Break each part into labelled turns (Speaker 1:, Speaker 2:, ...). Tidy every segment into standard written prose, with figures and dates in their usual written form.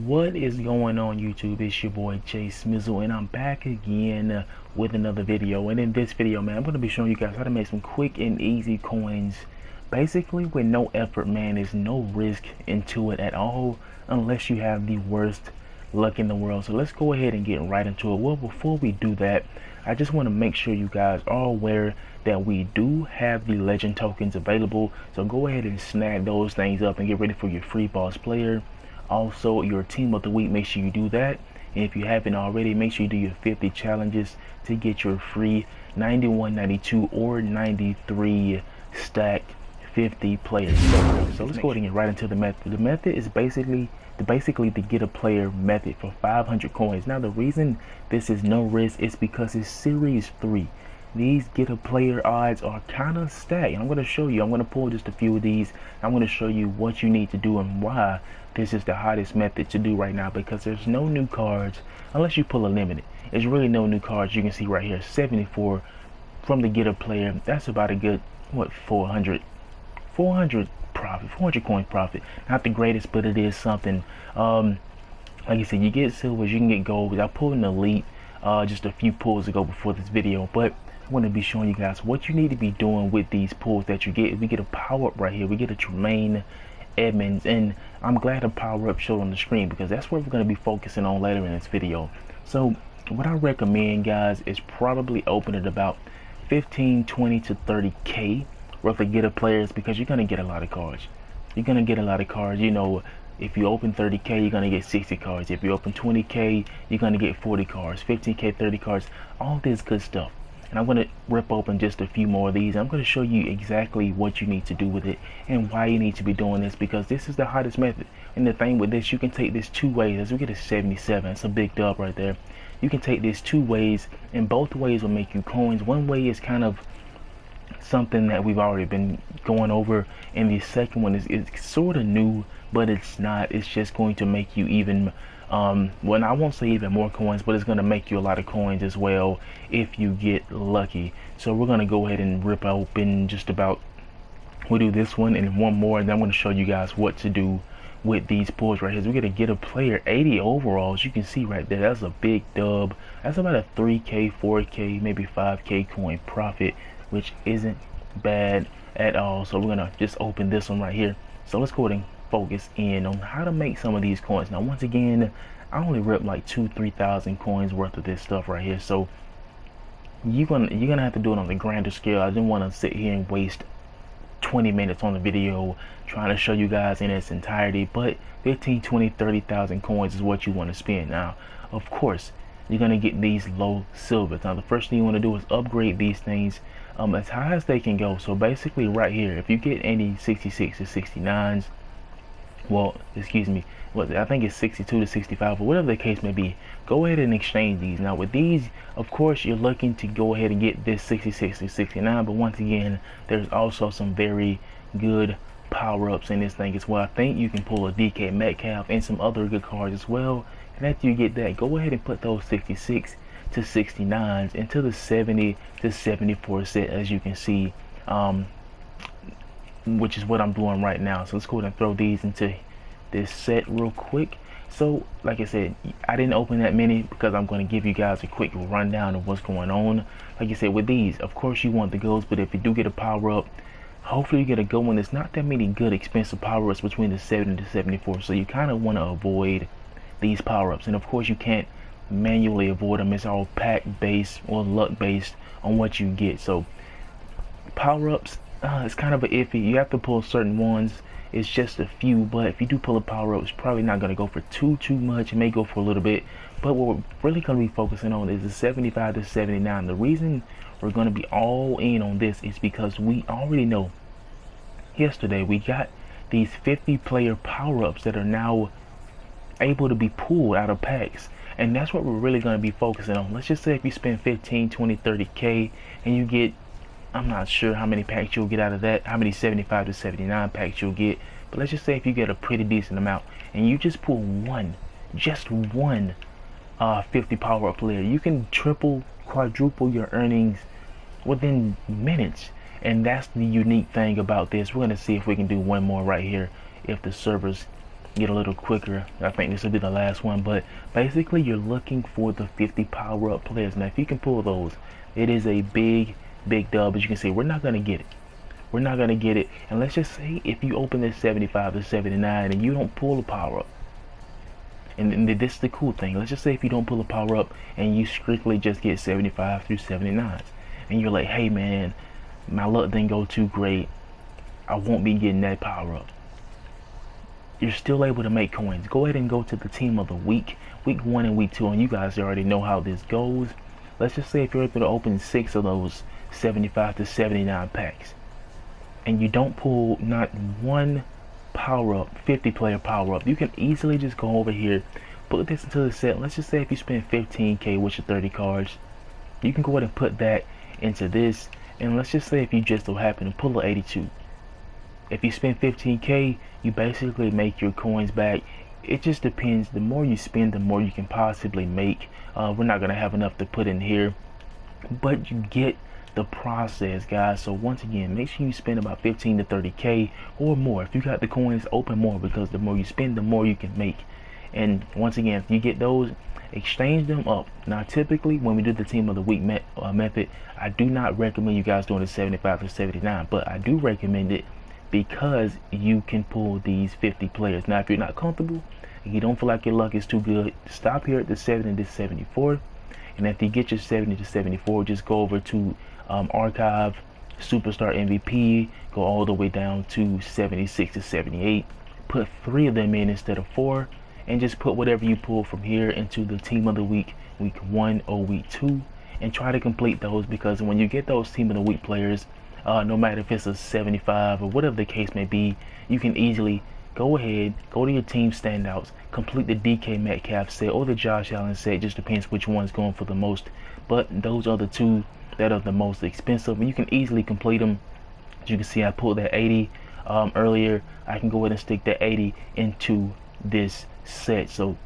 Speaker 1: What is going on YouTube? It's your boy Jay Smizzle, and I'm back again with another video. And in this video, man, I'm going to be showing you guys how to make some quick and easy coins, basically with no effort, man. There's no risk into it at all unless you have the worst luck in the world. So let's go ahead and get right into it. Well, before we do that, I just want to make sure you guys are aware that we do have the legend tokens available. So go ahead and snag those things up and get ready for your free boss player. Also, your team of the week, make sure you do that. And if you haven't already, make sure you do your 50 challenges to get your free 91, 92, or 93 stacked 50 players. So let's go ahead and get right into the method. The method is basically the get a player method for 500 coins. Now the reason this is no risk is because it's series 3. These get a player odds are kind of stacked, and I'm going to show you. I'm going to pull just a few of these. I'm going to show you what you need to do and why this is the hottest method to do right now, because there's no new cards unless you pull a limited. There's really no new cards. You can see right here 74 from the get a player. That's about a good, what, 400 profit, 400 coin profit. Not the greatest, but it is something. Like I said, you get silvers, you can get gold. I pulled an elite just a few pulls ago before this video, but I want to be showing you guys what you need to be doing with these pulls that you get. We get a power up right here. We get a Tremaine Edmonds, and I'm glad the power up showed on the screen because that's what we're going to be focusing on later in this video. So what I recommend, guys, is probably open at about 15, 20 to 30k worth of get a players, because you're going to get a lot of cards. You're going to get a lot of cards. You know, if you open 30k, you're going to get 60 cards. If you open 20k, you're going to get 40 cards, 15k, 30 cards, all this good stuff. And I'm going to rip open just a few more of these. I'm going to show you exactly what you need to do with it and why you need to be doing this, because this is the hottest method. And the thing with this, you can take this two ways. As we get a 77, that's a big dub right there. You can take this two ways, and both ways will make you coins. One way is kind of something that we've already been going over, and the second one is sort of new, but it's not. It's just going to make you even well, I won't say even more coins, but it's going to make you a lot of coins as well if you get lucky. So we're going to go ahead and rip open just about, we'll do this one and one more, and then I'm going to show you guys what to do with these pulls right here. So we're going to get a player 80 overalls. You can see right there, that's a big dub. That's about a 3k, 4k, maybe 5k coin profit, which isn't bad at all. So we're going to just open this one right here. So let's go ahead and focus in on how to make some of these coins. Now once again, I only ripped like 2,000-3,000 coins worth of this stuff right here, so you're gonna have to do it on the grander scale. I didn't want to sit here and waste 20 minutes on the video trying to show you guys in its entirety, but 15, 20, 30,000 coins is what you want to spend. Now of course you're gonna get these low silvers. Now the first thing you want to do is upgrade these things as high as they can go. So basically right here, if you get any 66 to 69s, well, excuse me, what I think it's 62 to 65 or whatever the case may be, go ahead and exchange these. Now with these, of course, you're looking to go ahead and get this 66 to 69, but once again, there's also some very good power-ups in this thing as well. I think you can pull a DK Metcalf and some other good cards as well, and after you get that, go ahead and put those 66 to 69s into the 70 to 74 set, as you can see, which is what I'm doing right now. So let's go ahead and throw these into this set real quick. So like I said, I didn't open that many because I'm going to give you guys a quick rundown of what's going on. Like I said, with these, of course you want the golds, but if you do get a power up, hopefully you get a good one. There's not that many good expensive power ups between the 70 to 74, so you kind of want to avoid these power ups. And of course you can't manually avoid them. It's all pack based or luck based on what you get. So power ups, it's kind of an iffy. You have to pull certain ones. It's just a few, but if you do pull a power up, it's probably not going to go for too much. It may go for a little bit, but what we're really going to be focusing on is the 75 to 79. The reason we're going to be all in on this is because we already know yesterday we got these 50 player power ups that are now able to be pulled out of packs, and that's what we're really going to be focusing on. Let's just say if you spend 15, 20, 30k and you get, I'm not sure how many packs you'll get out of that, how many 75 to 79 packs you'll get, but let's just say if you get a pretty decent amount and you just pull just one 50 power up player, you can triple, quadruple your earnings within minutes. And that's the unique thing about this. We're going to see if we can do one more right here if the servers get a little quicker. I think this will be the last one, but basically you're looking for the 50 power-up players. Now if you can pull those, it is a big dub. As you can see, we're not going to get it. We're not going to get it. And let's just say if you open this 75 to 79 and you don't pull a power-up, and this is the cool thing, let's just say if you don't pull a power-up and you strictly just get 75 through 79, and you're like, hey man, my luck didn't go too great, I won't be getting that power-up, you're still able to make coins. Go ahead and go to the team of the week 1 and week 2, and you guys already know how this goes. Let's just say if you're able to open 6 of those 75 to 79 packs and you don't pull not one power-up, 50 player power-up, you can easily just go over here, put this into the set. Let's just say if you spend 15k with your 30 cards, you can go ahead and put that into this. And let's just say if you just so happen to pull a 82, if you spend 15k, you basically make your coins back. It just depends. The more you spend, the more you can possibly make. We're not gonna have enough to put in here, but you get the process, guys. So once again, make sure you spend about 15 to 30k or more. If you got the coins, open more, because the more you spend, the more you can make. And once again, if you get those, exchange them up. Now typically when we do the team of the week method, I do not recommend you guys doing the 75 to 79, but I do recommend it because you can pull these 50 players. Now if you're not comfortable, if you don't feel like your luck is too good, stop here at the 70 to 74. And if you get your 70 to 74, just go over to archive superstar MVP, go all the way down to 76 to 78, put 3 of them in instead of 4, and just put whatever you pull from here into the team of the week 1 or week 2, and try to complete those. Because when you get those team of the week players, no matter if it's a 75 or whatever the case may be, you can easily go ahead, go to your team standouts, complete the DK Metcalf set or the Josh Allen set. Just depends which one's going for the most, but those are the 2 that are the most expensive, and you can easily complete them. As you can see, I pulled that 80 earlier. I can go ahead and stick that 80 into this set. So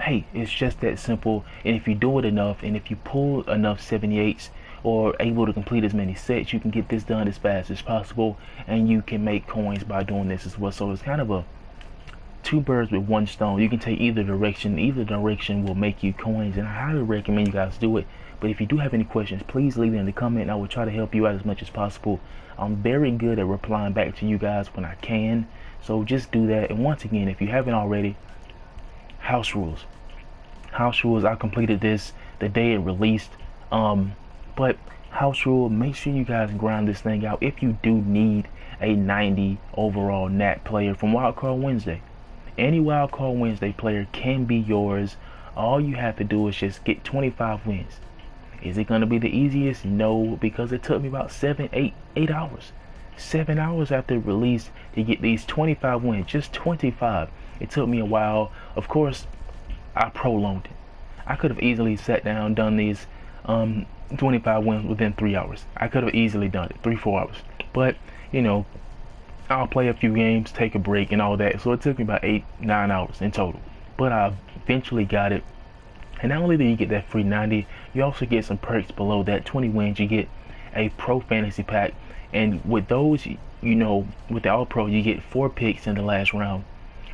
Speaker 1: hey, it's just that simple. And if you do it enough, and if you pull enough 78s or able to complete as many sets, you can get this done as fast as possible, and you can make coins by doing this as well. So it's kind of a 2 birds with 1 stone. You can take either direction will make you coins, and I highly recommend you guys do it. But if you do have any questions, please leave it in the comment, and I will try to help you out as much as possible. I'm very good at replying back to you guys when I can, so just do that. And once again, if you haven't already, house rules, I completed this the day it released, but house rule, make sure you guys grind this thing out. If you do need a 90 overall nat player from Wildcard Wednesday, any Wildcard Wednesday player can be yours. All you have to do is just get 25 wins. Is it going to be the easiest? No, because it took me about 8 hours. 7 hours after release to get these 25 wins. Just 25. It took me a while. Of course, I prolonged it. I could have easily sat down, done these 25 wins within 3 hours. I could have easily done it 3-4 hours. But you know, I'll play a few games, take a break and all that. So it took me about 8-9 hours in total. But I eventually got it. And not only do you get that free 90, you also get some perks below that. 20 wins, you get a pro fantasy pack. And with those, you know, with the all pro, you get 4 picks in the last round.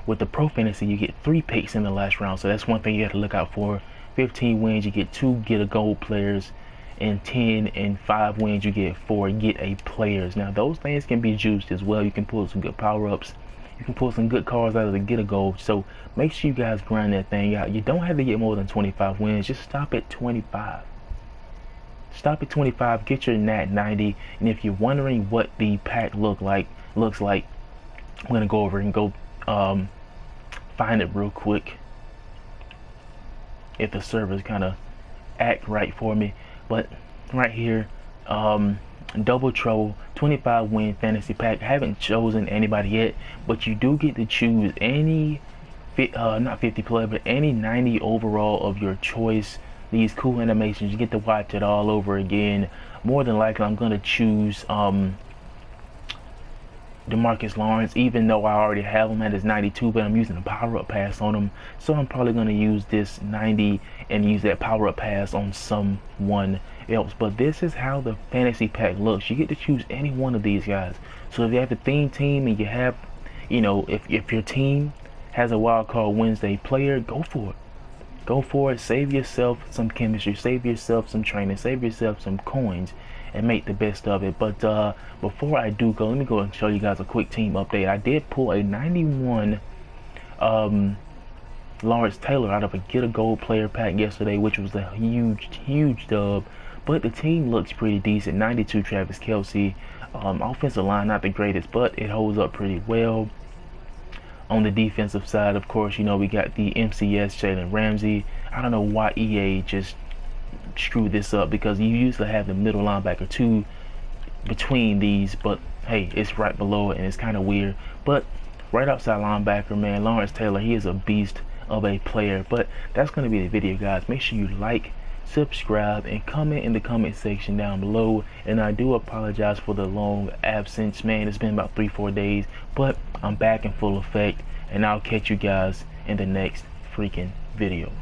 Speaker 1: With the pro fantasy, you get 3 picks in the last round. So that's one thing you have to look out for. 15 wins, you get 2 get a gold players. And 10 and 5 wins, you get 4 get a players. Now those things can be juiced as well. You can pull some good power-ups. You can pull some good cards out of the get a gold. So make sure you guys grind that thing out. You don't have to get more than 25 wins. Just stop at 25. Stop at 25. Get your nat 90. And if you're wondering what the pack looks like, I'm gonna go over and go find it real quick. If the servers kind of act right for me. But right here, double trouble 25 win fantasy pack. I haven't chosen anybody yet, but you do get to choose any not 50 player, but any 90 overall of your choice. These cool animations, you get to watch it all over again. More than likely I'm gonna choose DeMarcus Lawrence, even though I already have him at his 92, but I'm using a power-up pass on him. So I'm probably going to use this 90 and use that power-up pass on someone else. But this is how the fantasy pack looks. You get to choose any one of these guys. So if you have a theme team and you have, you know, if your team has a wild card Wednesday player, go for it. Go for it. Save yourself some chemistry, save yourself some training, save yourself some coins, and make the best of it. But before I do go, let me go and show you guys a quick team update. I did pull a 91 Lawrence Taylor out of a Get a Gold player pack yesterday, which was a huge dub. But the team looks pretty decent. 92 Travis Kelce. Offensive line not the greatest, but it holds up pretty well. On the defensive side, of course, you know, we got the MCS Jalen Ramsey. I don't know why EA just screwed this up, because you used to have the middle linebacker two between these, but hey, it's right below it and it's kind of weird. But right outside linebacker, man, Lawrence Taylor, he is a beast of a player. But that's going to be the video, guys. Make sure you like, subscribe, and comment in the comment section down below. And I do apologize for the long absence, man. It's been about 3-4 days, but I'm back in full effect, and I'll catch you guys in the next freaking video.